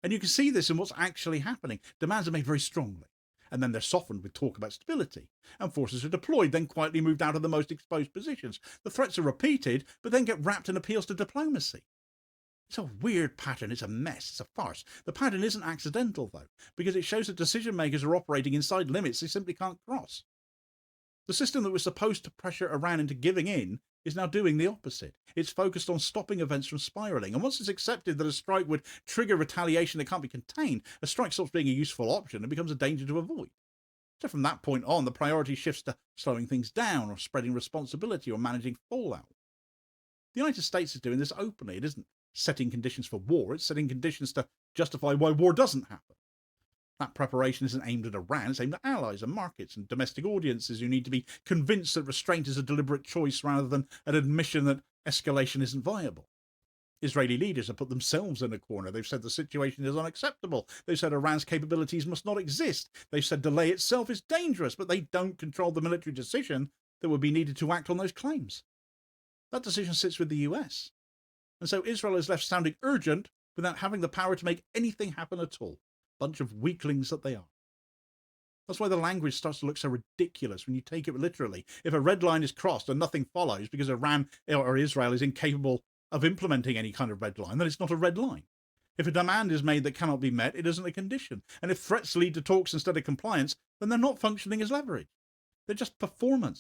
And you can see this in what's actually happening. Demands are made very strongly, and then they're softened with talk about stability. And forces are deployed, then quietly moved out of the most exposed positions. The threats are repeated, but then get wrapped in appeals to diplomacy. It's a weird pattern, it's a mess, it's a farce. The pattern isn't accidental, though, because it shows that decision makers are operating inside limits they simply can't cross. The system that was supposed to pressure Iran into giving in is now doing the opposite. It's focused on stopping events from spiralling, and once it's accepted that a strike would trigger retaliation that can't be contained, a strike stops being a useful option and becomes a danger to avoid. So from that point on, the priority shifts to slowing things down, or spreading responsibility, or managing fallout. The United States is doing this openly. It isn't setting conditions for war, it's setting conditions to justify why war doesn't happen. That preparation isn't aimed at Iran, it's aimed at allies and markets and domestic audiences who need to be convinced that restraint is a deliberate choice rather than an admission that escalation isn't viable. Israeli leaders have put themselves in a corner. They've said the situation is unacceptable. They've said Iran's capabilities must not exist. They've said delay itself is dangerous, but they don't control the military decision that would be needed to act on those claims. That decision sits with the US. And so Israel is left sounding urgent without having the power to make anything happen at all. Bunch of weaklings that they are. That's why the language starts to look so ridiculous when you take it literally. If a red line is crossed and nothing follows because Iran or Israel is incapable of implementing any kind of red line, then it's not a red line. If a demand is made that cannot be met, it isn't a condition. And if threats lead to talks instead of compliance, then they're not functioning as leverage. They're just performance.